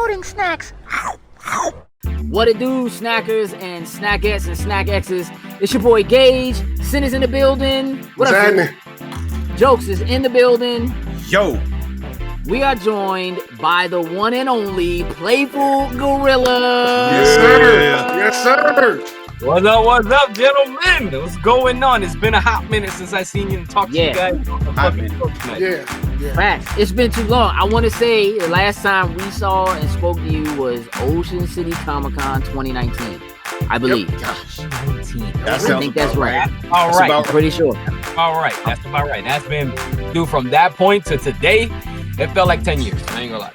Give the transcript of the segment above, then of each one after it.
hoarding snacks. What it do, snackers and snackettes and snack X's? It's your boy Gage. Sin is in the building. What's happening? Jokes is in the building. Yo. We are joined by the one and only Playful Gorilla. Yes, sir. Yes, sir. What's up, gentlemen? What's going on? It's been a hot minute since I seen you and talked to you guys. Yeah. Facts. It's been too long. I want to say the last time we saw and spoke to you was Ocean City Comic Con 2019, I believe. Yep. Gosh, I 19. think that's right. All right. I'm pretty sure. All right. That's about right. That's been, dude, from that point to today, it felt like 10 years. I ain't gonna lie.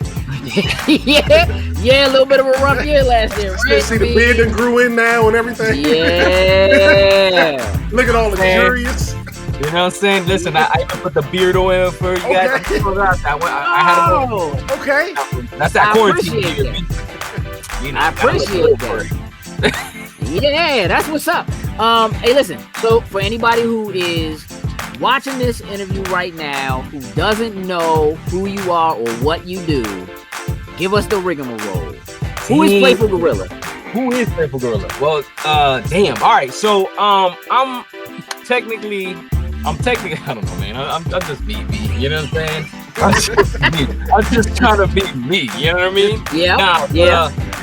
yeah, a little bit of a rough year last year. Right? See the beard that grew in now and everything. Yeah. Look at all the curious. You know what I'm saying? Listen, I even put the beard oil for you guys. Okay. I had a little, Okay. that's that quarantine. I appreciate that. Yeah, that's what's up. Hey, listen. So for anybody who is watching this interview right now, who doesn't know who you are or what you do, give us the rigmarole. Who is Playful Gorilla? Who is Playful Gorilla? Well, damn. All right. So, I'm technically, I don't know, man. I'm just me. You know what I'm saying? I'm just trying to be me. You know what I mean? Yeah.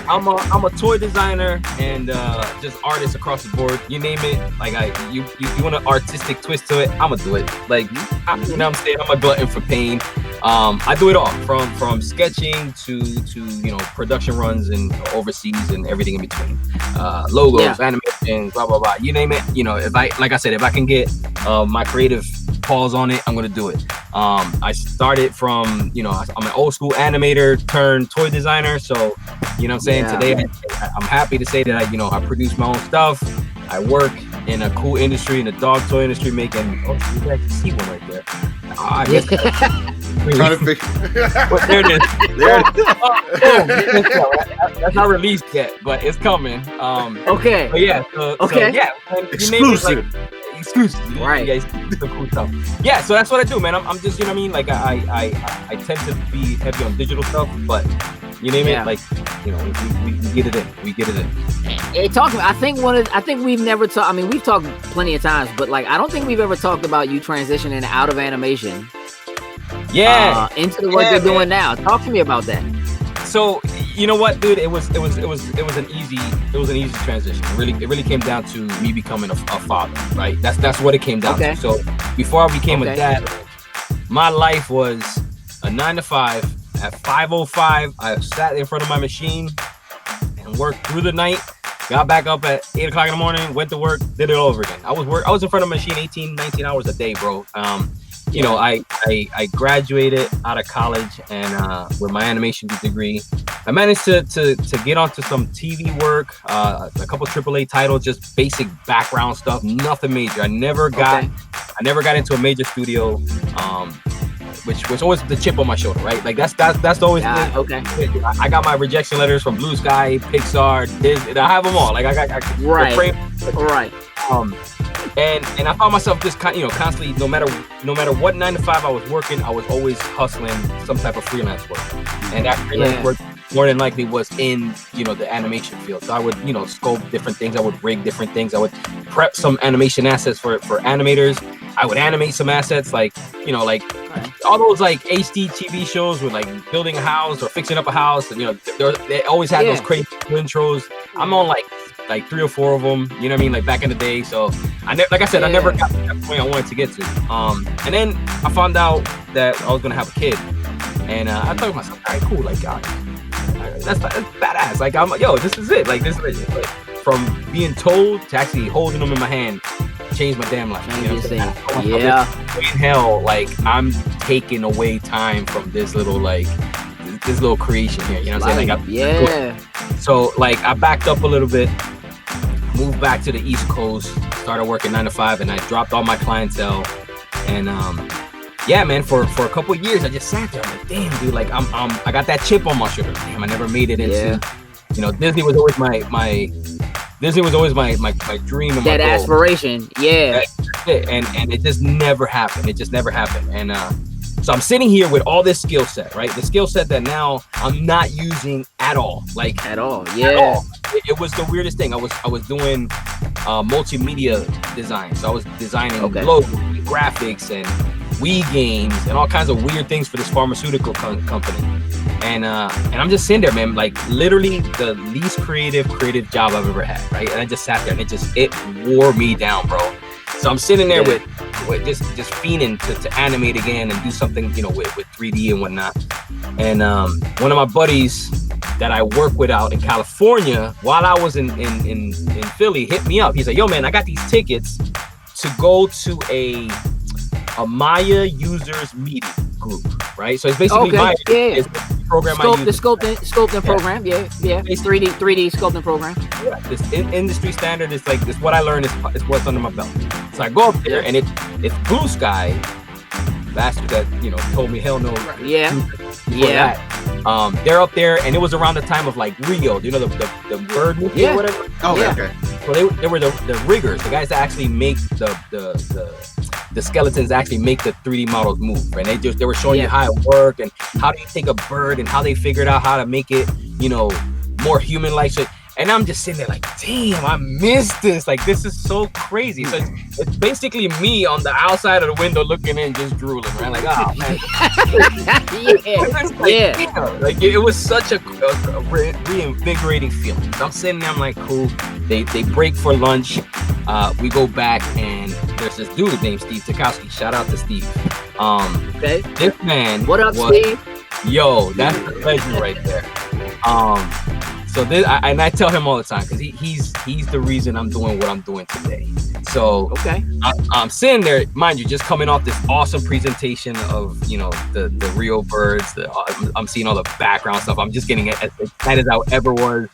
I'm a toy designer and just artist across the board. You name it. Like you want an artistic twist to it, I'ma do it. Like you know what I'm saying? I'm a glutton for pain. I do it all from sketching to production runs and overseas and everything in between. Logos, animations, blah blah blah. You name it. If I can get my creative paws on it, I'm gonna do it. I started from I'm an old school animator turned toy designer, so you know what I'm saying. Today I'm happy to say that I produce my own stuff. I work in a cool industry, in the dog toy industry, making. Oh, you guys can see one right there. I guess. Trying to figure. Well, there it is. That's not released yet, but it's coming. Okay. But yeah. Okay. So, yeah. Exclusive. Exclusive. Right. You guys do cool stuff. Yeah. So that's what I do, man. I'm just like I tend to be heavy on digital stuff, but you name it, like we get it in. We get it in. Hey, I think we've never talked. I mean, we've talked plenty of times, but like I don't think we've ever talked about you transitioning out of animation. Into the work you're doing now. Talk to me about that. So you know what, dude? It was an easy transition. It really came down to me becoming a father, right? That's what it came down to. So before I became a dad, my life was a 9 to 5. At 5:05, I sat in front of my machine and worked through the night. Got back up at 8 o'clock in the morning. Went to work. Did it all over again. I was in front of a machine 18, 19 hours a day, bro. I graduated out of college and with my animation degree, I managed to get onto some TV work, a couple AAA titles, just basic background stuff, nothing major. I never got into a major studio, which was always the chip on my shoulder, right? Like that's always okay. I got my rejection letters from Blue Sky, Pixar, Disney. I have them all. Like I right. And I found myself just constantly, no matter what 9 to 5 I was working, I was always hustling some type of freelance work, and that freelance work more than likely was in the animation field. So I would scope different things, I would rig different things, I would prep some animation assets for animators. I would animate some assets like all those like HD TV shows with like building a house or fixing up a house, and they always had those crazy intros. I'm on like 3 or 4 of them, you know what I mean, like back in the day. So I never got to that point I wanted to get to. And then I found out that I was gonna have a kid, and I thought to myself, all right, cool, like that's badass. Like this is it. Like this is it. Like, from being told to actually holding them in my hand changed my damn life. You know what I'm saying? In hell, like I'm taking away time from this little creation here. You know what I'm saying? So like I backed up a little bit, moved back to the East Coast, started working 9 to 5, and I dropped all my clientele. And man, for a couple of years I just sat there. I'm like, damn, dude, like I got that chip on my shoulder. Damn, I never made it into. Disney was always my dream and that my goal. Aspiration. Yeah. And it just never happened. And so I'm sitting here with all this skill set, right? The skill set that now I'm not using at at all. Like At all. at Yeah. all. It was the weirdest thing. I was doing multimedia design, so I was designing logos, graphics, and Wii games, and all kinds of weird things for this pharmaceutical company. And I'm just sitting there, man, like literally the least creative job I've ever had, right? And I just sat there, and it wore me down, bro. So I'm sitting there with just fiending to animate again and do something, you know, with 3D and whatnot. And one of my buddies that I work with out in California, while I was in Philly, hit me up. He's like, yo, man, I got these tickets to go to a Maya users meeting group, right? So it's basically Maya. It's the program I use. The sculpting program, yeah. It's 3D sculpting program. Yeah, this industry standard is like this. What I learned is what's under my belt. So I go up there, and it's Blue Sky, bastard that told me hell no. Yeah. That. They're up there, and it was around the time of like Rio, the bird movie or whatever. Oh, yeah. Okay. So they were the riggers, the guys that actually make the skeletons actually make the 3D models move, and they were showing you how it worked and how do you take a bird and how they figured out how to make it, more human-like. So, and I'm just sitting there like, damn, I missed this. Like, this is so crazy. So it's basically me on the outside of the window looking in, just drooling, right? Like, oh man. Like it was such a reinvigorating feeling. So I'm sitting there, I'm like, cool. They break for lunch. We go back, and there's this dude named Steve Tukowski. Shout out to Steve. This man. What up, Steve? Yo, that's the pleasure right there. So this, I tell him all the time because he's the reason I'm doing what I'm doing today. So I'm sitting there, mind you, just coming off this awesome presentation of the Rio birds. I'm seeing all the background stuff. I'm just getting as excited as I ever was.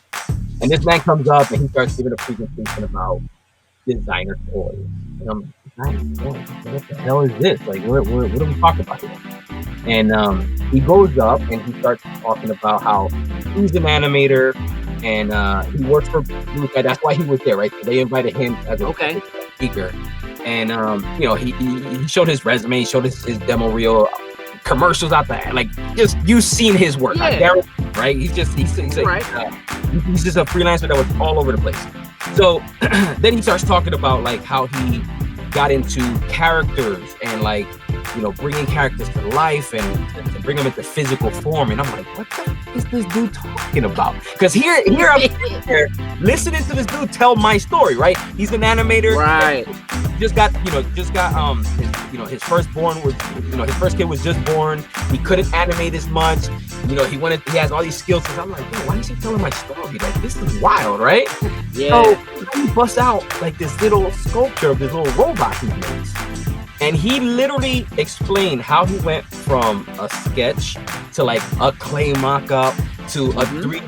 And this man comes up and he starts giving a presentation about designer toys. And I'm like, what the hell is this? Like, what are we talking about here? And he goes up and he starts talking about how he's an animator and he works for Blue Sky. That's why he was there, right? So they invited him as a speaker. And he showed his resume, showed his demo reel, commercials out there. Like, just you've seen his work, right? He's just a freelancer that was all over the place. So then he starts talking about like how he got into characters and like bringing characters to life and to bring them into physical form. And I'm like, what the heck is this dude talking about? Because here I'm here listening to this dude tell my story, right? He's an animator, right? Just got his firstborn was his first kid was just born. He couldn't animate as much. He has all these skills. So I'm like, why is he telling my story? Like, this is wild, right? Yeah. So he busts out like this little sculpture of this little robot he makes. And he literally explained how he went from a sketch to like a clay mock-up to a 3D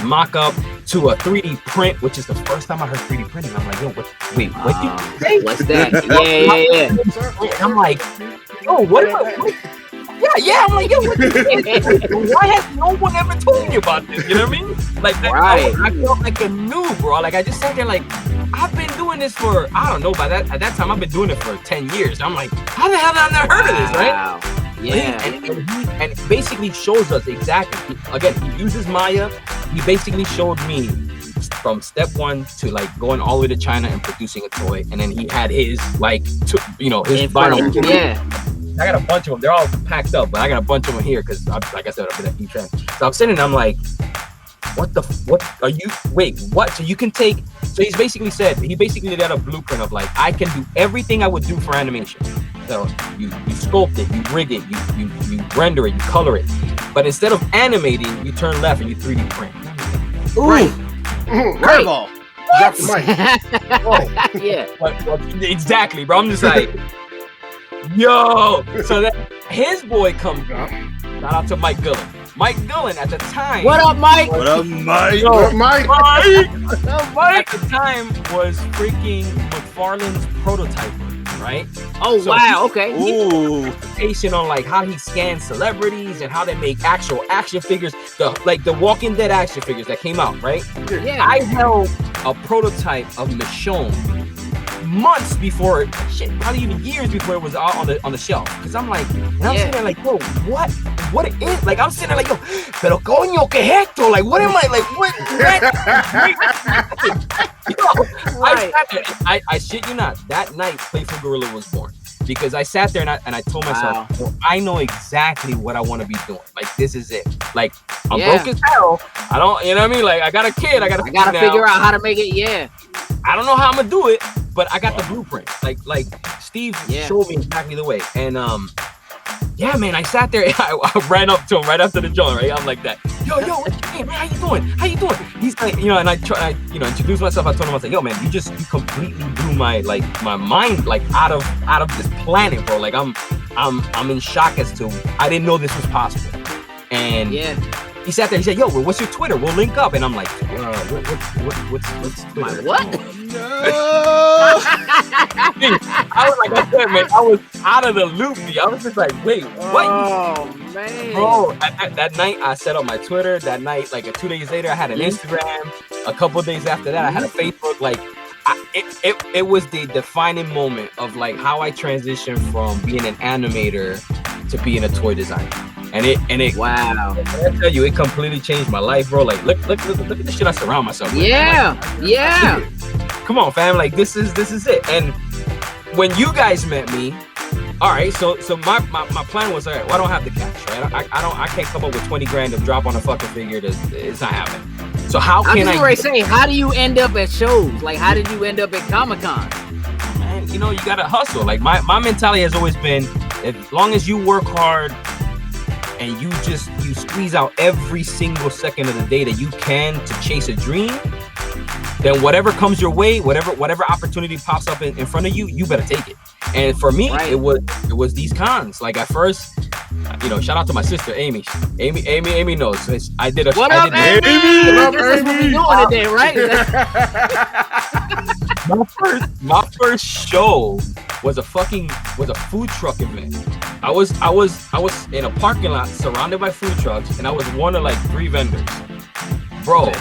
mock-up to a 3D print, which is the first time I heard 3D printing. I'm like, yo, what did you say? What's that? Yeah. And I'm like, yo, what? Yeah. I'm like, yo, why has no one ever told me about this? You know what I mean? Like, I felt like a noob, bro. Like, I just sat there like, I've been doing this for, I don't know, at that time, I've been doing it for 10 years. I'm like, how the hell have I never heard of this, right? Yeah. And it basically shows us exactly, again, he uses Maya. He basically showed me from step one to like going all the way to China and producing a toy. And then he had his, like, his vinyl. Yeah. I got a bunch of them. They're all packed up, but I got a bunch of them here because, like I said, I've been at E-Trend. So I'm sitting and I'm like, what are you, wait, what? So you can take, so he basically did a blueprint of like, I can do everything I would do for animation. So you sculpt it, you rig it, you render it, you color it. But instead of animating, you turn left and you 3D print. Right. Curveball. Drop the mic. Yeah. Well, exactly, bro. I'm just like, yo. So that his boy comes up. Shout out to Mike Gullen. Mike Gullen at the time. What up, Mike? What up, Mike? Yo, What up, Mike? At the time was freaking McFarlane's prototyper, right? Oh, so wow. Okay. Ooh. Presentation on like how he scans celebrities and how they make actual action figures, the Walking Dead action figures that came out, right? Yeah. I held a prototype of Michonne months before, probably even years before it was out on the shelf. Because I'm like, and I'm sitting there like, whoa, what what it is. Like I'm sitting there like, yo, pero coño, que es esto? Like, what am I like? What? I shit you not. That night, Playful Gorilla was born. Because I sat there and I told myself, well, I know exactly what I want to be doing. Like, this is it. Like, I'm broke as hell. I don't, you know what I mean? Like, I got a kid. I gotta figure out how to make it. Yeah. I don't know how I'm gonna do it, but I got the blueprint. Like Steve showed me exactly the way. And yeah, man, I sat there. I ran up to him right after the joint. Right, I'm like that. Yo, hey man, how you doing? How you doing? He's like, you know, and I introduced myself. I told him, I was like, yo, man, you completely blew my mind like out of this planet, bro. Like I'm in shock as to I didn't know this was possible. And he sat there. He said, yo, well, what's your Twitter? We'll link up. And I'm like, what's Twitter? What? No. I was like, I said, man, I was out of the loop. I was just like, wait, what? Oh man, bro! That night I set up my Twitter. That night, like 2 days later, I had an Instagram. A couple of days after that, I had a Facebook. Like, it was the defining moment of like how I transitioned from being an animator to being a toy designer. And it wow! I tell you, it completely changed my life, bro. Like, look at the shit I surround myself with. Yeah. Come on, fam. Like, this is it. And when you guys met me, all right. So my plan was, all right, well, I don't have the cash, right? I can't come up with 20 grand to drop on a fucking figure. It's not happening. So how can I? Say, how do you end up at shows? Like, how did you end up at Comic-Con? Man, you know, you gotta hustle. Like my mentality has always been, as long as you work hard and you squeeze out every single second of the day that you can to chase a dream, then whatever comes your way, whatever opportunity pops up in front of you, you better take it. And for me, it was these cons. Like at first, you know, shout out to my sister Amy. Amy knows. I did a what up, Amy? What up, Amy? Doing today, right? my first show was a food truck event. I was in a parking lot surrounded by food trucks, and I was one of like 3 vendors. Bro,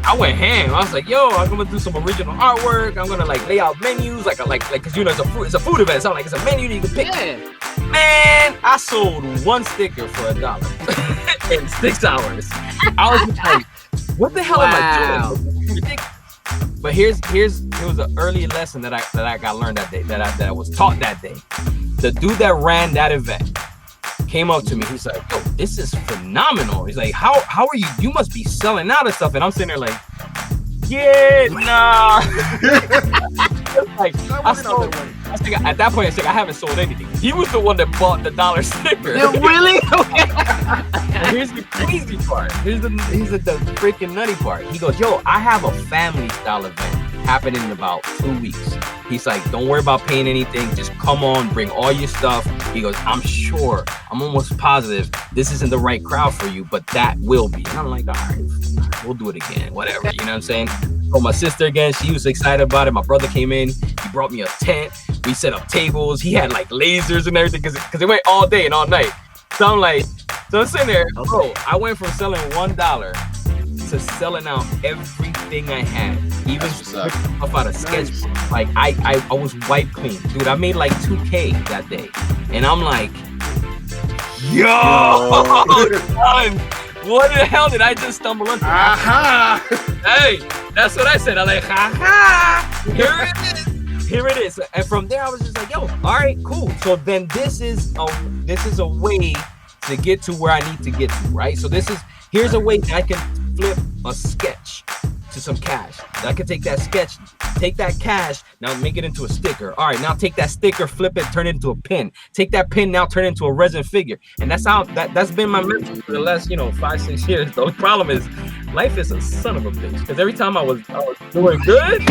I went ham. I was like, yo, I'm gonna do some original artwork. I'm gonna like lay out menus, like because you know it's a food event. So like it's a menu that you can pick. Yeah. Man, I sold 1 sticker for $1 in 6 hours. I was like, what the hell am I doing? Ridiculous. But here was an early lesson that I got learned that day, that I was taught that day. The dude that ran that event came up to me. He's like, yo, this is phenomenal. He's like, how are you? You must be selling out of stuff. And I'm sitting there like, yeah, nah. Like, at that point, I said, I haven't sold anything. He was the one that bought the $1 sticker. No, really? Here's the crazy part. Here's the freaking nutty part. He goes, yo, I have a family style event happening in about 2 weeks. He's like, don't worry about paying anything. Just come on, bring all your stuff. He goes, I'm almost positive this isn't the right crowd for you, but that will be. And I'm like, all right, we'll do it again, whatever. You know what I'm saying? So my sister again, she was excited about it. My brother came in, he brought me a tent. We set up tables. He had like lasers and everything because it went all day and all night. So I'm sitting there, bro, I went from selling $1 to selling out everything I had. Even stuff out of sketchbook. Like I was wiped clean. Dude, I made like $2K that day. And I'm like, yo, son, what the hell did I just stumble into? Aha! Hey, that's what I said. I'm like, ha. Here it is. And from there, I was just like, yo, all right, cool. So then this is a way to get to where I need to get to, right? So here's a way that I can flip a sketch to some cash. I can take that sketch, take that cash, now make it into a sticker. All right, now take that sticker, flip it, turn it into a pin. Take that pin, now turn it into a resin figure. And that's how that's been my method for the last 5-6 years. The only problem is life is a son of a bitch. Because every time I was doing good,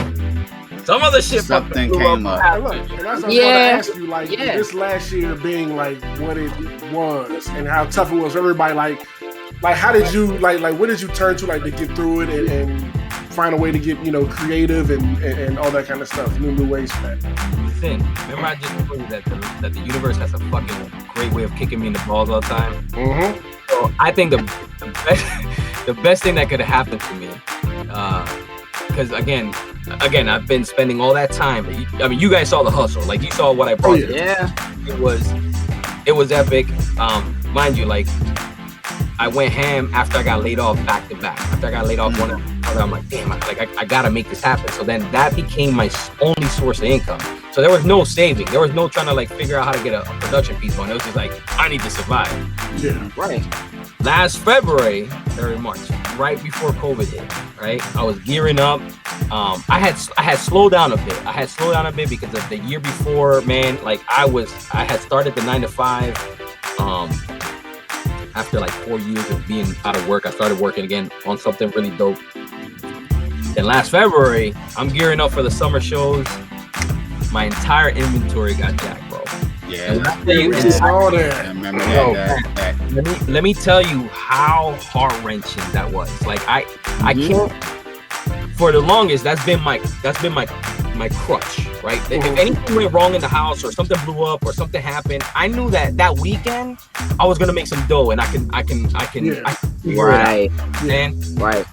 some other shit something came up. Look, and that's what I was going to ask you, like this last year being like what it was and how tough it was for everybody. Like how did you like what did you turn to like to get through it and find a way to get creative and all that kind of stuff, new ways for that. Remember I just told you that the universe has a fucking great way of kicking me in the balls all the time. Mm-hmm. So I think the best thing that could have happened to me, because again, I've been spending all that time. I mean, you guys saw the hustle. Like you saw what I brought. Yeah. It was epic. Mind you, like I went ham after I got laid off back to back. After I got laid off one after, I'm like, damn, I gotta make this happen. So then that became my only source of income. So there was no saving. There was no trying to like figure out how to get a production piece on. It was just like, I need to survive. Yeah. Right. Last February, March, right before COVID hit, right? I was gearing up. I had slowed down a bit. I had slowed down a bit because of the year before, man. Like I had started the 9 to 5. After like 4 years of being out of work, I started working again on something really dope. Then last February, I'm gearing up for the summer shows. My entire inventory got jacked, bro. Yeah. Remember that. Let me tell you how heart-wrenching that was. Like I can't. For the longest, that's been my crutch, right? If anything went wrong in the house or something blew up or something happened, I knew that weekend I was gonna make some dough and I can figure it out. And right.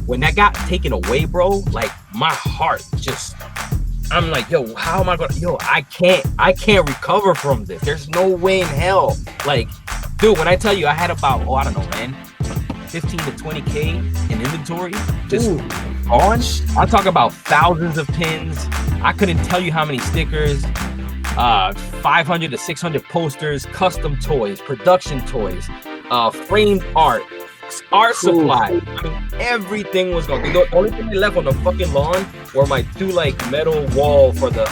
When that got taken away, bro, like my heart just, I'm like, yo, how am I gonna, I can't recover from this. There's no way in hell. Like, dude, when I tell you I had about, I don't know, man, 15 to 20K in inventory, just on. I'm talking about thousands of pins. I couldn't tell you how many stickers, 500 to 600 posters, custom toys, production toys, framed art supply. I mean, everything was gone. The only thing they left on the fucking lawn were my 2 like metal wall for the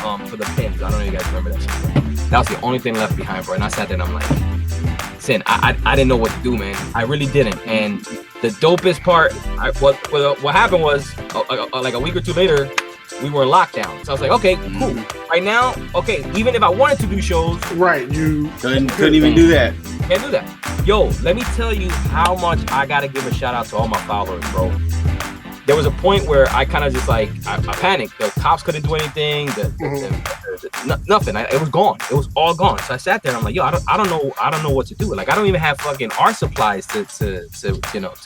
pins. I don't know if you guys remember that shit. That was the only thing left behind, bro. And I sat there and I'm like, Sin, I didn't know what to do, man. I really didn't. And the dopest part, what happened was, like a week or two later, we were in lockdown. So I was like, okay, cool. Right now, okay, even if I wanted to do shows, right, you couldn't even do that. Can't do that. Yo, let me tell you how much I gotta give a shout out to all my followers, bro. There was a point where I kind of just like, I panicked. The cops couldn't do anything. Nothing. It was gone. It was all gone. So I sat there and I'm like, yo, I don't know what to do. Like, I don't even have fucking art supplies to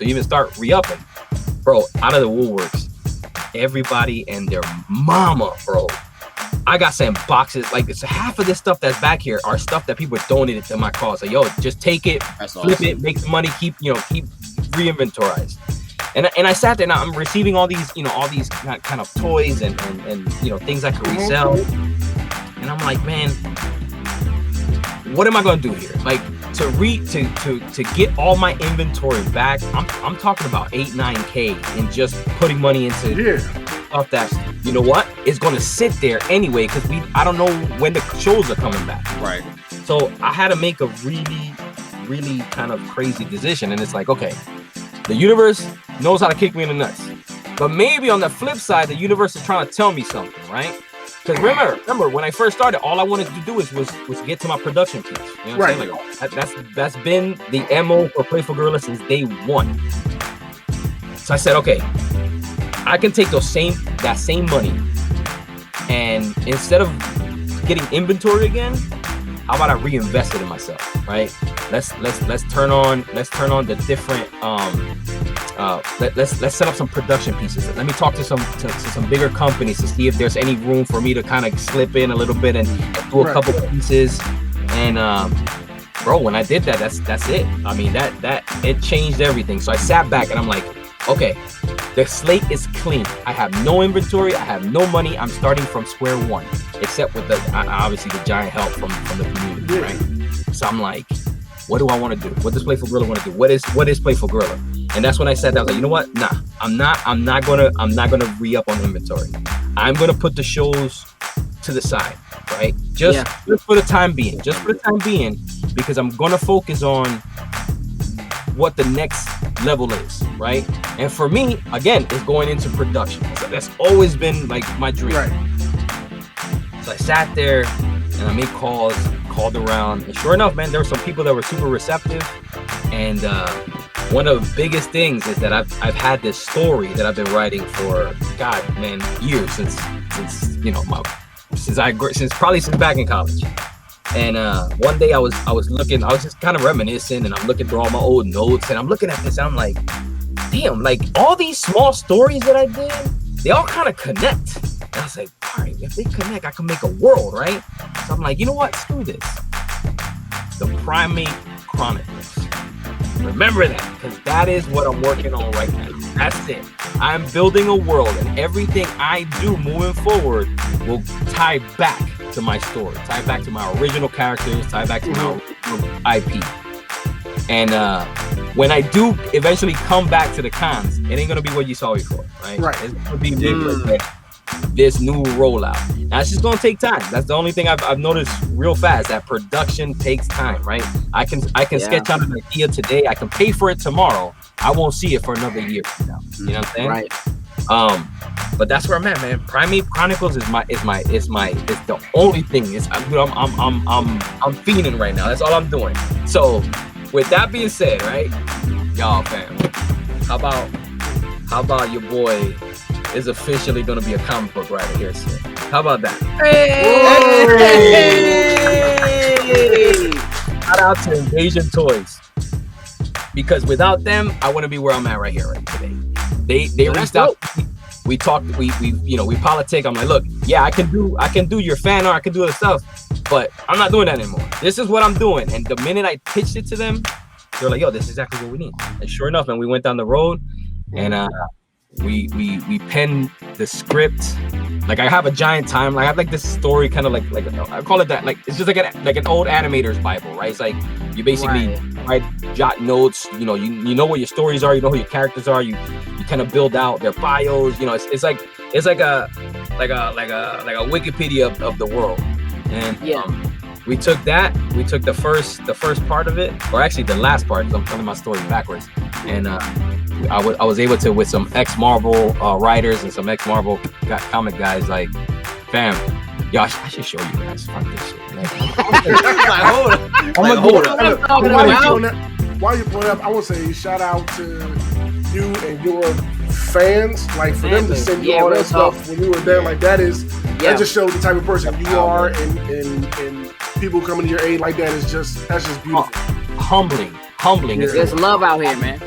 even start re-upping. Bro, out of the woodworks, everybody and their mama, bro. I got sent boxes. Like, it's half of this stuff that's back here are stuff that people donated to my cause. Like, yo, just take it, flip it, make the money, keep re-inventorized. And I sat there and I'm receiving all these kind of toys and things I could resell. And I'm like, man, what am I gonna do here? Like to get all my inventory back, I'm talking about 8-9K and just putting money into stuff that, you know what, is gonna sit there anyway, because I don't know when the shows are coming back. Right. So I had to make a really, really kind of crazy decision. And it's like, okay, the universe knows how to kick me in the nuts. But maybe on the flip side, the universe is trying to tell me something, right? Because remember, when I first started, all I wanted to do was get to my production piece. You know what I'm saying? Like, that's been the MO for Playful Gorilla since day one. So I said, okay, I can take that same money, and instead of getting inventory again, how about I reinvest it in myself, right? Let's turn on the different let's set up some production pieces. Let me talk to some bigger companies to see if there's any room for me to kind of slip in a little bit and do a couple pieces. And bro, when I did that, that's it. I mean, that it changed everything. So I sat back and I'm like, okay, the slate is clean. I have no inventory. I have no money. I'm starting from square one, except with obviously the giant help from the community, right? So I'm like, what do I want to do? What does Playful Gorilla want to do? What is Playful Gorilla? And that's when I said that. I was like, you know what? Nah, I'm not gonna re-up on inventory. I'm gonna put the shows to the side, right? Just for the time being. Because I'm gonna focus on what the next level is, right? And for me, again, it's going into production. So that's always been like my dream. Right. So I sat there and I made calls, called around, and sure enough, man, there were some people that were super receptive. And one of the biggest things is that I've had this story that I've been writing for, God, man, years since back in college. And one day I was just kind of reminiscing, and I'm looking through all my old notes, and I'm looking at this, and I'm like, damn, like all these small stories that I did, they all kind of connect. And I was like, all right, if they connect, I can make a world, right? So I'm like, you know what? Screw this. The Primate Chronicles, Remember that, because that is what I'm working on right now. That's it. I'm building a world, and everything I do moving forward will tie back to my story, tie back to my original characters, tie back to my original IP. And when I do eventually come back to the cons, it ain't gonna be what you saw before, right? It's gonna be this new rollout. Now it's just gonna take time. That's the only thing I've noticed real fast. That production takes time, right? I can sketch out an idea today. I can pay for it tomorrow. I won't see it for another year from now. You know what I'm saying? Right. But that's where I'm at, man. Primate Chronicles is the only thing. I'm fiending right now. That's all I'm doing. So with that being said, right, y'all, fam, how about your boy is officially gonna be a comic book writer here soon? How about that? Hey! Shout out to Invasion Toys, because without them, I wouldn't be where I'm at right here right today. They reached out. We talked. We politic. I'm like, look, yeah, I can do your fan art. I can do other stuff, but I'm not doing that anymore. This is what I'm doing. And the minute I pitched it to them, they're like, yo, this is exactly what we need. And sure enough, man, we went down the road, and we penned the script. Like, I have a giant timeline. I have like this story, kind of like I call it that. Like, it's just like an old animator's Bible, right? It's like you basically write, jot notes. You know what your stories are. You know who your characters are. You kind of build out their bios. You know, it's like a Wikipedia of the world. And we took that. We took the first part of it, or actually the last part, because I'm telling my story backwards. And I was able to, with some ex-Marvel writers and some ex-Marvel comic guys, like, fam, y'all, I should show you guys. Fuck this shit. Hold up. While you brought up, I want to say shout out to you and your fans, like, for them to send you all that stuff when you were there. Like, that just shows the type of person you are, and people coming to your aid like that that's just beautiful. Humbling. There's love out here, man.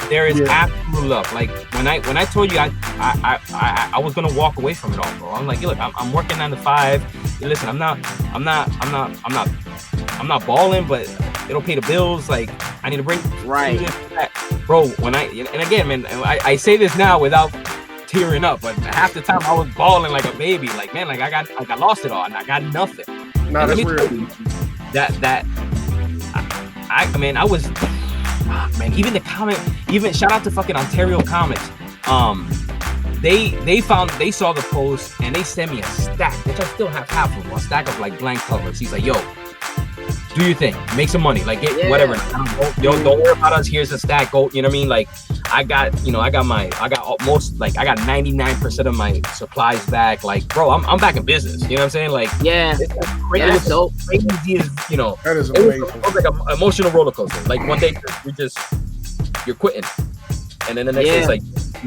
There is absolute love. Like, when I told you I was gonna walk away from it all, bro. I'm like, look, I'm working 9 to 5. Listen, I'm not balling, but it'll pay the bills. Like, I need to bring bro. And again, man, I say this now without tearing up, but half the time I was balling like a baby. Like, man, like I lost it all, and I got nothing. No, that's real. I was. Man, even the comment, even shout out to fucking Ontario Comics. They saw the post and they sent me a stack, which I still have half of them, a stack of like blank covers. He's like, yo, do your thing, make some money, like whatever. Don't worry about us. Here's a stack. Go, you know what I mean? Like, I got 99% of my supplies back. Like, bro, I'm back in business. You know what I'm saying? Like, it's crazy as, you know. That is amazing. It was like an emotional roller coaster. Like, one day you're quitting, and then the next day it's like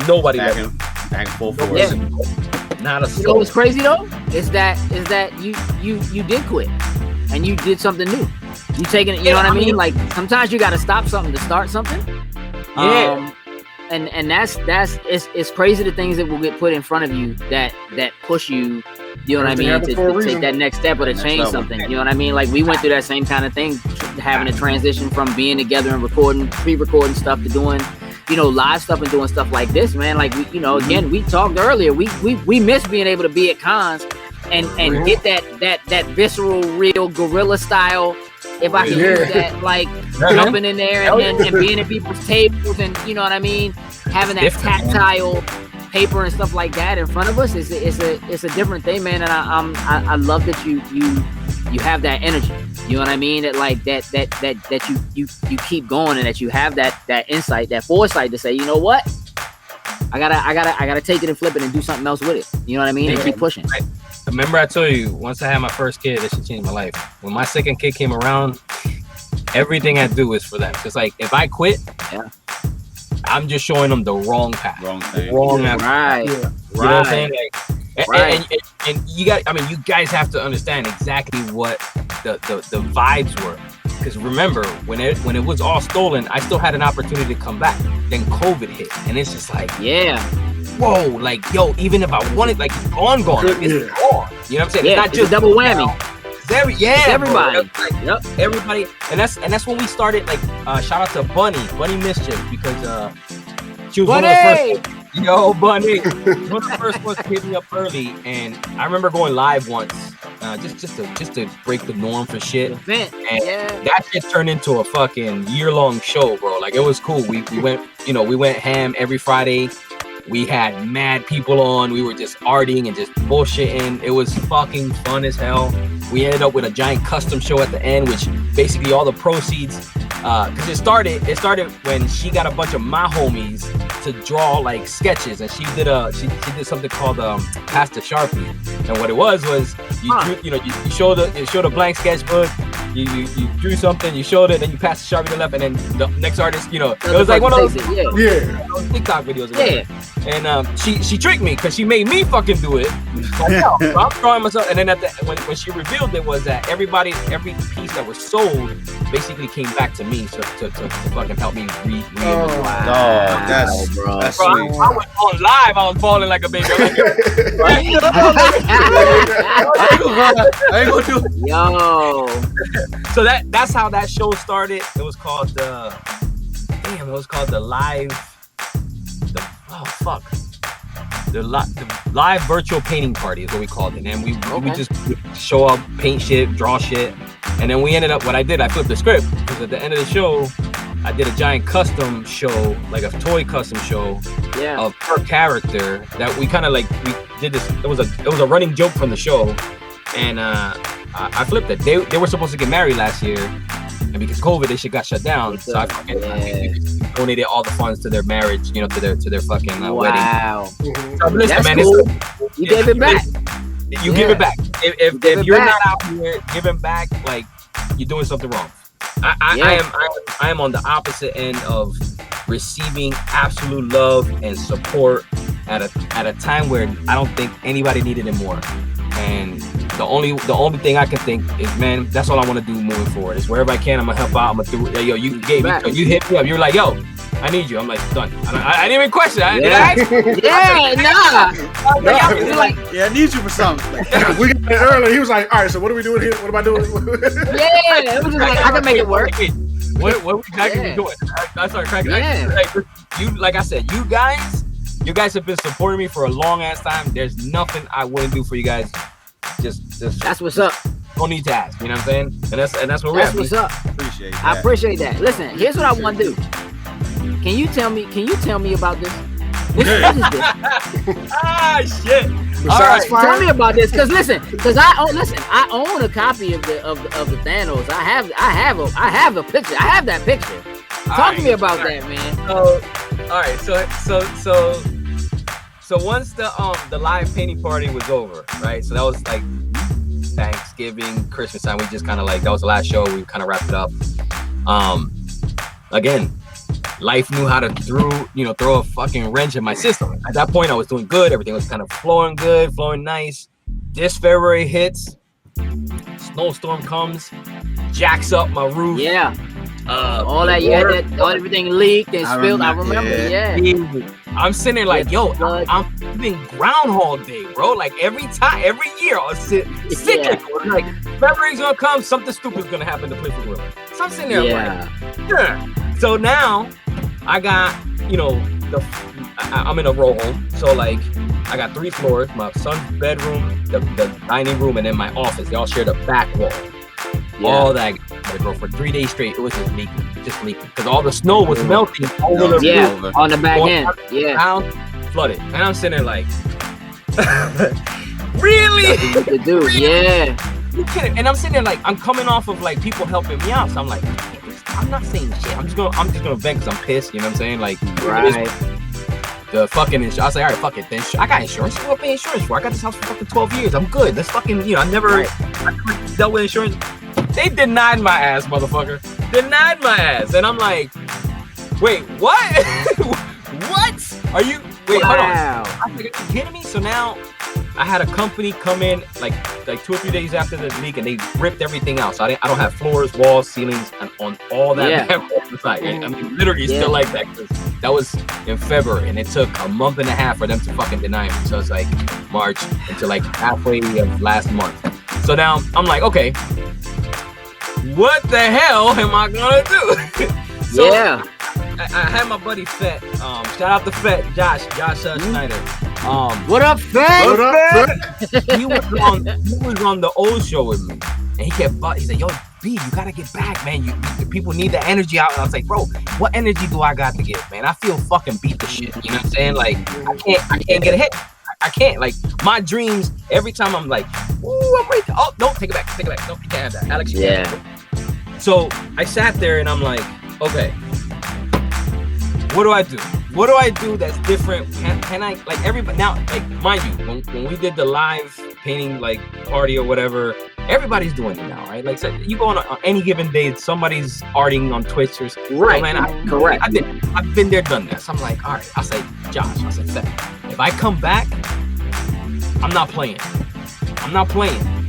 nobody back full force. Not a soul. You know what's crazy though? Is that you did quit, and you did something new. You taking it, you know what I mean? Like, sometimes you got to stop something to start something. And that's it's crazy, the things that will get put in front of you that push you, you know what I mean, to take that next step or to change something. You know what I mean? Like, we went through that same kind of thing, having to transition from being together and pre-recording stuff to doing, you know, live stuff and doing stuff like this, man. Like, we, you know, again, we talked earlier, we miss being able to be at cons and get that visceral, real guerrilla style. If I can use that, like, jumping in there and being at people's tables, and, you know what I mean, having that tactile paper and stuff like that in front of us, it's a different thing, man. And I love that you have that energy. You know what I mean? That, like, that you keep going, and that you have that insight, that foresight to say, you know what, I gotta take it and flip it and do something else with it. You know what I mean? And keep pushing. Right. Remember, I told you, once I had my first kid, that should change my life. When my second kid came around, everything I do is for them. It's like, if I quit, I'm just showing them the wrong path. Wrong thing. Right. You know what I'm saying? Like, and you guys have to understand exactly what the vibes were. Because remember, when it was all stolen, I still had an opportunity to come back. Then COVID hit, and it's just like, whoa, like, yo, even if I wanted, like, it's gone. Like, it's gone. You know what I'm saying? Yeah, it's not just double whammy. everybody. Yep, everybody, and that's when we started. Like, shout out to Bunny Mischief, because she was one of the first. Yo, Bunny, one of the first ones to hit me up early, and I remember going live once, just to break the norm for shit. And that shit turned into a fucking year-long show, bro. Like, it was cool. We went ham every Friday. We had mad people on. We were just arting and just bullshitting. It was fucking fun as hell. We ended up with a giant custom show at the end, which basically all the proceeds, because it started when she got a bunch of my homies to draw like sketches, and she did something called Pass the Sharpie. And what it was you showed a blank sketchbook. You drew something, you showed it, then you passed the Sharpie to the left, and then the next artist, it was like one of those TikTok videos. Yeah. And she tricked me because she made me fucking do it. So I'm drawing myself, and then when she revealed it was that every piece that was sold basically came back to me to fucking help me read. That's sweet. I was on live. I was balling like a baby. I ain't gonna do it. Yo. So that's how that show started. It was called the live virtual painting party is what we called it. And we just show up, paint shit, draw shit. And then we ended up, what I did, I flipped the script, because at the end of the show, I did a giant custom show, like a toy custom show of her character that we kind of like, we did this, it was a running joke from the show. And I flipped it. They were supposed to get married last year, and because COVID, they shit got shut down. So I donated all the funds to their marriage, to their fucking wedding. Wow. So listen, that's man, cool. You gave it back. You give it back. If you're not out here giving back, like, you're doing something wrong. I am on the opposite end of receiving absolute love and support at a time where I don't think anybody needed it more. And the only thing I can think is, man, that's all I want to do moving forward. Is wherever I can, I'm gonna help out. I'm gonna do. Yo, you gave me. You hit me up. You're like, yo, I need you. I'm like, done. I didn't even question. I need you for something. We got there early. He was like, all right, so what are we doing here? What am I doing? It was just like, I can make it work. What exactly are we doing? I started cracking. Like I said, you guys have been supporting me for a long ass time. There's nothing I wouldn't do for you guys. Just that's what's up. Don't need to ask. You know what I'm saying? And that's what we're at. That's what's up. Appreciate that. I appreciate that. Listen, here's what I want to do. Can you tell me about this? What is this? Shit. All right, tell me about this, because I own a copy of the Thanos. I have a picture. I have that picture. Talk to me about that, man. All right, so once the live painting party was over, right? So that was like Thanksgiving, Christmas time. We just kind of like, that was the last show. We kind of wrapped it up. Again, life knew how to throw a fucking wrench in my system. At that point, I was doing good. Everything was kind of flowing good, flowing nice. This February hits, snowstorm comes, jacks up my roof. Yeah. All that, everything leaked and spilled. I remember. Yeah. I'm sitting there like, yo, I'm living Groundhog Day, bro. Like every year, I'll sit like February's gonna come, something stupid's gonna happen to Playful Gorilla. So I'm sitting there like, So now I got, I'm in a row home. So like, I got 3 floors: my son's bedroom, the dining room, and then my office. They all share the back wall. Yeah. All that, bro, for 3 days straight, it was just leaking, because all the snow was melting over the roof. On the back end, flooded, and I'm sitting there like, really? Yeah. You kidding? And I'm sitting there like, I'm coming off of like people helping me out, so I'm like, I'm not saying shit. I'm just gonna vent because I'm pissed. You know what I'm saying? Like, right. The fucking insurance. I was like, all right, fuck it. Then I got insurance. What do I pay insurance for? I got this house for fucking 12 years. I'm good. Let's fucking, I never dealt with insurance. They denied my ass, motherfucker. Denied my ass. And I'm like, wait, what? What? Are you? Wait, hold on. I'm like, are you kidding me? So now I had a company come in like 2 or 3 days after the leak, and they ripped everything out. So I don't have floors, walls, ceilings, and on all that side. I mean, literally still like that. That was in February, and it took a month and a half for them to fucking deny me. So it's like March until like halfway of last month. So now I'm like, okay, what the hell am I gonna do? So I had my buddy Fett. Shout out to Fett, Josh Schneider. What up, Fett? What up, Fett? He was on the old show with me, and he kept. He said, "Yo, B, you gotta get back, man. You people need the energy out." And I was like, "Bro, what energy do I got to give, man? I feel fucking beat the shit. You know what I'm saying? Like, I can't get a hit. I can't. Like, my dreams. Every time I'm like, ooh, I'm ready. Oh, no, take it back. No, you can't have that, Alex. You can't have that." So I sat there and I'm like, okay, what do I do? What do I do that's different? Can I, like, everybody now, like, mind you, when we did the live painting, like, party or whatever, everybody's doing it now, right? Like, so you go on any given day, somebody's arting on Twitch or something. Right. Correct. I've been there, done that. So I'm like, all right. I say, Josh, Fett, if I come back, I'm not playing.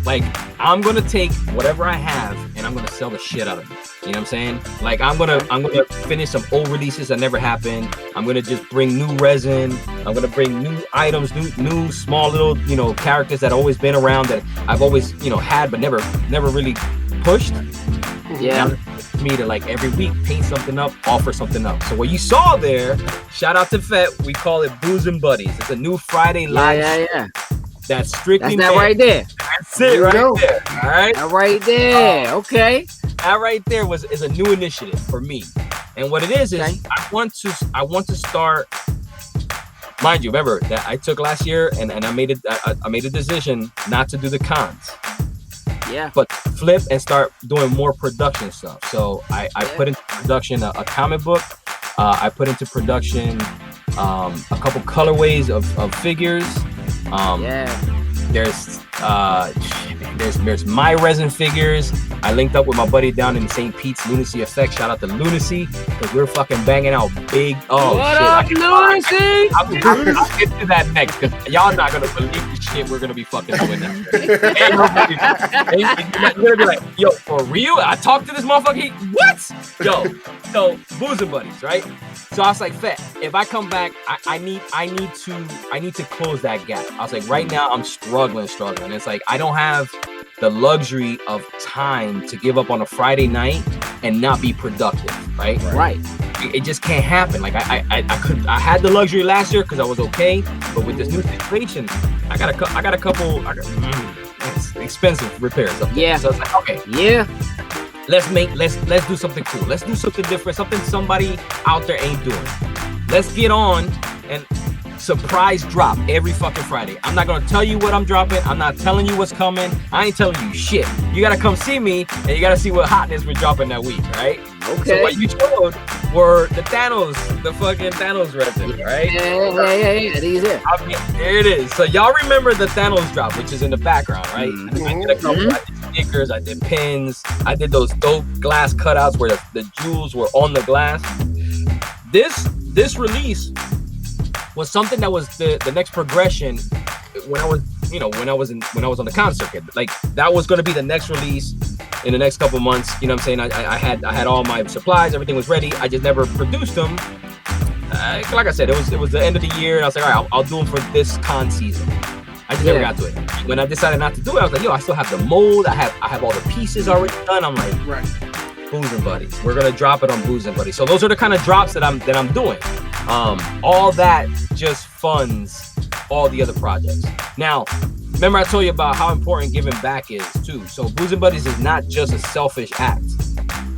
Like, I'm gonna take whatever I have and I'm gonna sell the shit out of it. You know what I'm saying? Like, I'm gonna finish some old releases that never happened. I'm gonna just bring new resin. I'm gonna bring new items, new small little, you know, characters that have always been around that I've always, you know, had but never really pushed. Yeah. For me to, like, every week paint something up, offer something up. So what you saw there, shout out to Fett, we call it Booze and Buddies. It's a new Friday live. Yeah. That's strictly that right there. That's it right there. All right. That right there. Okay. That right there is a new initiative for me. And what it is I want to start. Mind you, remember that I took last year and I made a decision not to do the cons. Yeah. But flip and start doing more production stuff. So I put into production a comic book. I put into production a couple colorways of figures. There's my resin figures. I linked up with my buddy down in St. Pete's, Lunacy Effect. Shout out to Lunacy, because we're fucking banging out big. Oh, what shit. up, Lunacy? I'll get to that next, because y'all not gonna believe the shit we're gonna be fucking doing now. You're gonna be like, yo, for real? I talked to this motherfucker. What? Yo, so Booze and Buddies, right? So I was like, Fett, if I come back, I need to close that gap. I was like, right now I'm struggling. It's like I don't have the luxury of time to give up on a Friday night and not be productive, right? Right. It just can't happen. Like I had the luxury last year because I was okay, but with this new situation, I got a couple expensive repairs up there. Yeah. So it's like, okay. Yeah. Let's do something cool. Let's do something different, something somebody out there ain't doing. Let's get on and surprise drop every fucking Friday. I'm not gonna tell you what I'm dropping. I'm not telling you what's coming. I ain't telling you shit. You gotta come see me and you gotta see what hotness we're dropping that week, right? Okay. So what you showed were the fucking Thanos resin, right? Yeah. These here. I mean, there it is. So y'all remember the Thanos drop, which is in the background, right? I did a couple. I did stickers. I did pins. I did those dope glass cutouts where the jewels were on the glass. This release was something that was the next progression when I was on the con circuit. Like, that was going to be the next release in the next couple months. You know what I'm saying? I had all my supplies, everything was ready. I just never produced them. Like I said, it was the end of the year, and I was like, all right, I'll do them for this con season. I just never got to it. When I decided not to do it, I was like, yo, I still have the mold. I have all the pieces already done. I'm like, right. Booze and Buddies. We're gonna drop it on Booze and Buddies. So those are the kind of drops that I'm doing. All that just funds all the other projects. Now, remember I told you about how important giving back is too. So Booze and Buddies is not just a selfish act.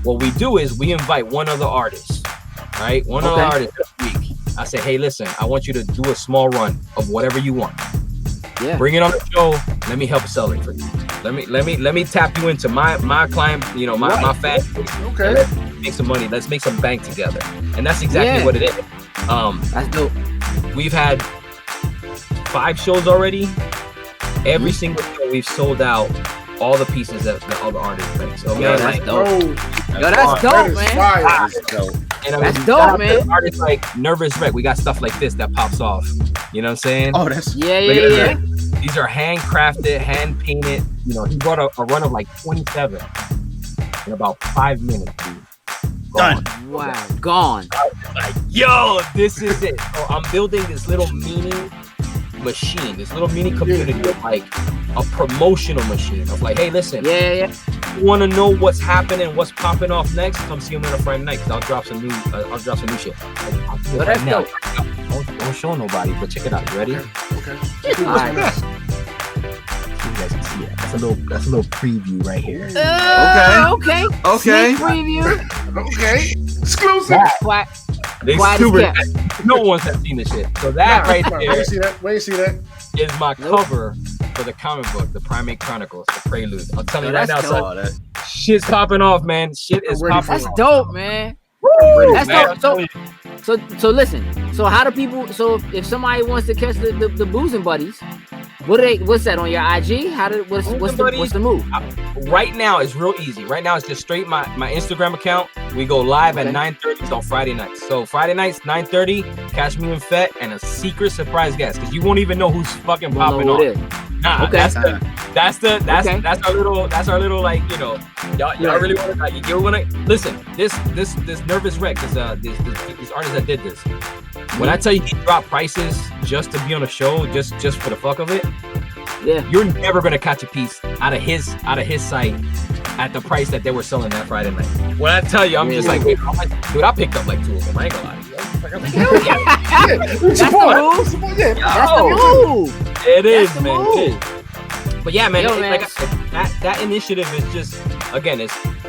What we do is we invite one other artist, right? One other artist every week. I say, hey, listen, I want you to do a small run of whatever you want. Yeah. Bring it on the show. Let me help sell it for you. Let me tap you into my client, my fan. Okay. Let's make some money. Let's make some bank together. And that's exactly what it is. That's dope. We've had 5 shows already. Every single show we've sold out all the pieces that the other artists make. So man, that's like, dope. That's dope, man. That's dope. And I mean, that's dope, man. Artists like Nervous Wreck, we got stuff like this that pops off. You know what I'm saying? Oh, that's yeah. These are handcrafted, hand painted. He brought a run of like 27 in about 5 minutes. Dude. Done. Wow, gone. Like, yo, this is it. So I'm building this little mini machine, this little mini community of like a promotional machine of like, hey, listen, you want to know what's happening, what's popping off next? Come see him on a Friday night, because I'll drop some new shit. I'll do it right now. Don't show nobody, but check it out. You ready? Okay. All right. So you guys can see it. That's a little preview right here. Okay. Sneak preview. Okay. Exclusive. No one has seen this shit. So that right there. Wait, you see that? Is my cover for the comic book, The Primate Chronicles, The Prelude. I'm telling you right now, son. Shit's popping off, man. Shit is popping off. That's dope, man. That's dope. So listen. So how do people? So if somebody wants to catch the boozing buddies, what's that on your IG? What's the move? Right now it's real easy. Right now it's just straight my Instagram account. We go live at 9:30 on Friday nights. So Friday nights 9:30, catch me and Fett and a secret surprise guest, because you won't even know who's fucking popping off. Nah, that's our little like, you know, y'all really want to, you want to listen. This nervous wreck, because these artists that did this. When I tell you he dropped prices just to be on a show, just for the fuck of it, you're never gonna catch a piece out of his site at the price that they were selling that Friday night. When I tell you, I'm just like, wait, dude, I picked up like 2 of them. I ain't gonna lie to you. I'm like, hell yeah. That's the move. It is, man. It is. But yeah, man, like I said, that initiative is just, again,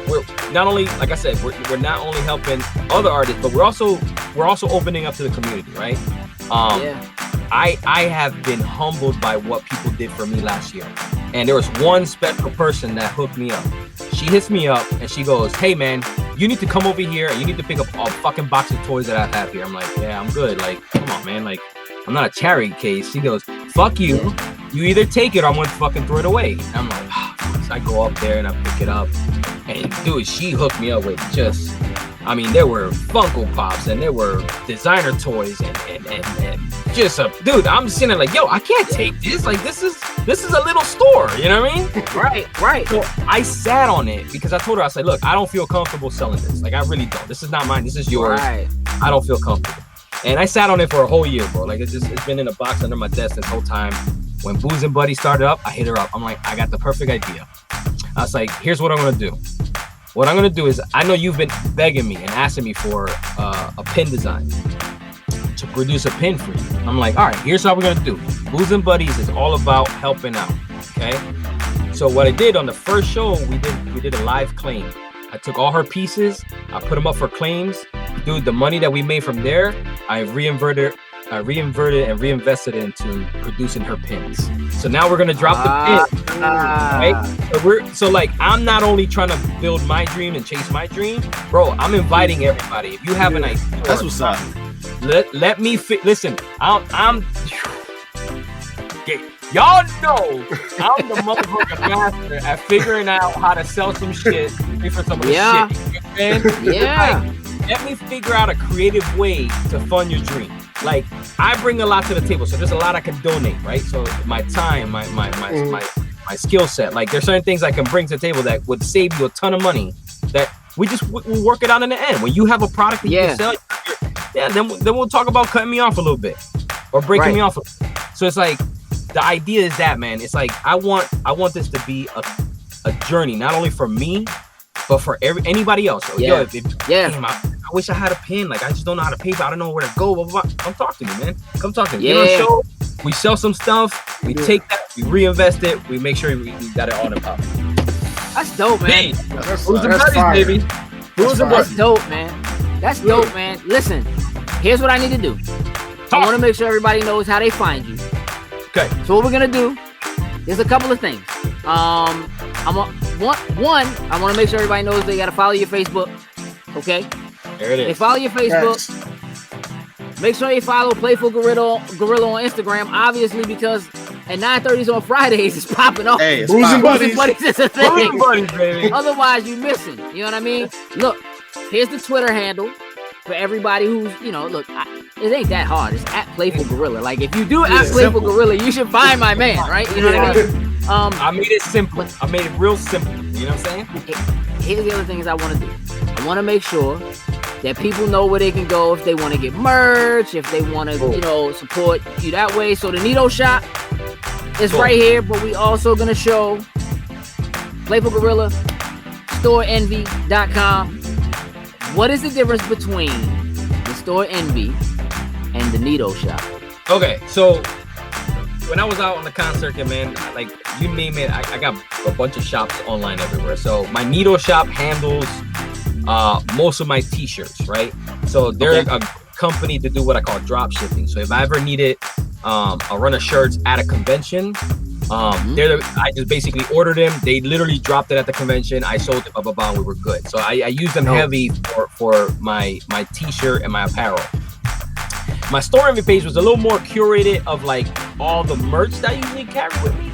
we're not only, like I said, we're not only helping other artists, but we're also opening up to the community, right? I have been humbled by what people did for me last year. And there was one special person that hooked me up. She hits me up and she goes, hey man, you need to come over here and you need to pick up a fucking box of toys that I have here. I'm like, yeah, I'm good. Like, come on, man. Like, I'm not a charity case. She goes, fuck you. You either take it or I'm going to fucking throw it away. And I'm like, so I go up there and I pick it up. And dude, she hooked me up with just, I mean, there were Funko Pops and there were designer toys and just dude, I'm just sitting there like, yo, I can't take this. Like, this is a little store, you know what I mean? Right. So I sat on it because I told her, I said, look, I don't feel comfortable selling this. Like, I really don't. This is not mine. This is yours. Right. I don't feel comfortable. And I sat on it for a whole year, bro. Like, it's been in a box under my desk this whole time. When Booze and Buddy started up, I hit her up. I'm like, I got the perfect idea. I was like, here's what I'm gonna do. What I'm gonna do is, I know you've been begging me and asking me for a pin design to produce a pin for you. I'm like, all right, here's how we're gonna do. Booze and Buddies is all about helping out. Okay. So what I did on the first show, we did a live claim. I took all her pieces, I put them up for claims. Dude, the money that we made from there, I reinvested into producing her pins. So now we're gonna drop the pin, right? So like, I'm not only trying to build my dream and chase my dream, bro. I'm inviting everybody. If you have an idea, that's what's up. Let me listen. I'm y'all know I'm the motherfucking master at figuring out how to sell some shit for some shit. Let me figure out a creative way to fund your dream. Like, I bring a lot to the table, so there's a lot I can donate, right? So my time, my skill set, like, there's certain things I can bring to the table that would save you a ton of money. That we'll work it out in the end. When you have a product that you can sell, then we'll talk about cutting me off a little bit or breaking me off. So it's like, the idea is that, man. It's like, I want this to be a journey, not only for me, but for anybody else. So, damn, I wish I had a pin. Like, I just don't know how to pay, but I don't know where to go. Blah, blah, blah. Come talk to me, man. Come talk to me. Get on the show. We sell some stuff. We take that. We reinvest it. We make sure we got it on the pop. That's dope, man. That's baby. That's dope, man. That's dope, man. Listen, here's what I need to do. I want to make sure everybody knows how they find you. Okay. So what we're gonna do, there's a couple of things. I want to make sure everybody knows they gotta follow your Facebook. Okay. There it is. They follow your Facebook. Yes. Make sure you follow Playful Gorilla on Instagram, obviously, because at 9:30 on Fridays it's popping off. Hey, it's Booze and Buddies is a thing. Booze and Buddies, baby. Otherwise, you're missing. You know what I mean? Look, here's the Twitter handle for everybody who's, it ain't that hard. It's at Playful Gorilla. Like, if you do at Playful Gorilla, you should find my man, right? You know what I mean? I made it simple. I made it real simple. You know what I'm saying? Here's the other things I want to do. I want to make sure that people know where they can go if they want to get merch, if they want to, support you that way. So the Nito shop is right here, but we also gonna show Playful Gorilla, StoreEnvy.com. What is the difference between the Store Envy and the Nito shop? Okay, so when I was out on the concert, man, like you name it, I got a bunch of shops online everywhere. So my Nito shop handles most of my t-shirts, right? So they're a company to do what I call drop shipping. So if I ever needed a run of shirts at a convention, I just basically ordered them. They literally dropped it at the convention. I sold it, blah, we were good. So I use them heavy for my t-shirt and my apparel. My Store Envy page was a little more curated of like all the merch that I usually carry with me.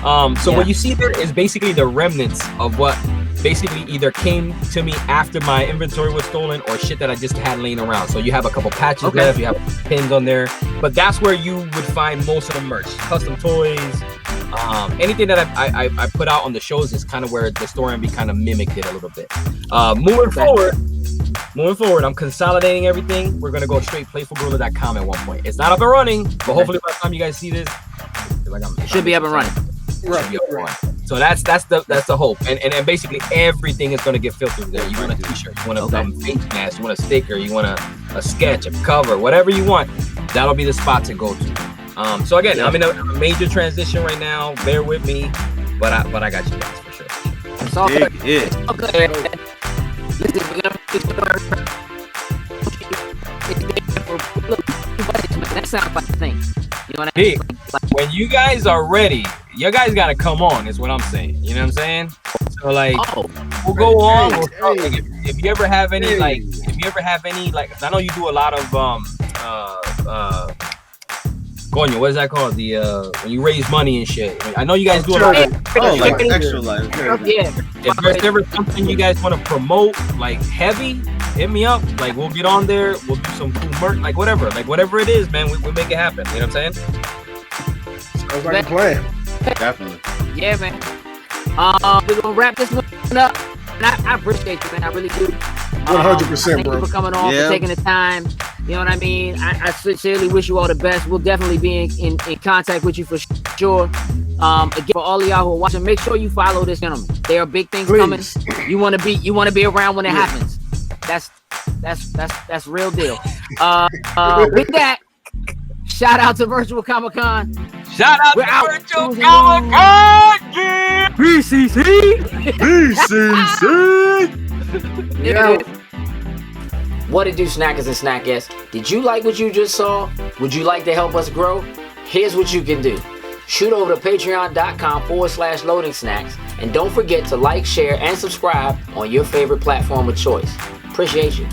What you see there is basically the remnants of what basically either came to me after my inventory was stolen or shit that I just had laying around. So you have a couple patches left, you have pins on there, but that's where you would find most of the merch, custom toys, anything that I put out on the shows is kind of where the Store Envy kind of mimicked it a little bit. Moving forward, I'm consolidating everything. We're gonna go straight playfulgorilla.com at one point. It's not up and running, but hopefully by the time you guys see this, it should be up and running. Right. So that's the hope, and basically everything is gonna get filtered there. You want a t-shirt, you want a face mask, you want a sticker, you want a sketch, a cover, whatever you want. That'll be the spot to go to. So again, I'm in a major transition right now. Bear with me, but I got you guys for sure. It's all good. It's all good. Listen, that sounds like a thing. You know what I mean? When you guys are ready, you guys gotta come on. Is what I'm saying. You know what I'm saying? So like, we'll go on. If you ever have any like, I know you do a lot of Coño, what is that called? The when you raise money and shit. I know you guys do a lot of like extra life. Yeah. If there's ever something you guys want to promote, like heavy, hit me up. Like we'll get on there. We'll do some cool merch, like whatever it is, man. We'll make it happen. You know what I'm saying? Sounds like a plan. Definitely. Yeah, man. We're gonna wrap this one up. And I appreciate you, man. I really do. 100%, thank bro. you for coming on, for taking the time. You know what I mean? I sincerely wish you all the best. We'll definitely be in contact with you for sure. Again, for all of y'all who are watching, make sure you follow this gentleman. There are big things coming. You want to be around when it happens. That's real deal. With that, shout out to Virtual Comic Con. Shout out to Virtual Comic Con. BCC. Yeah. What it do, snackers and snackers? Did you like what you just saw? Would you like to help us grow? Here's what you can do. Shoot over to patreon.com/loading snacks. And don't forget to like, share, and subscribe on your favorite platform of choice. Appreciate you.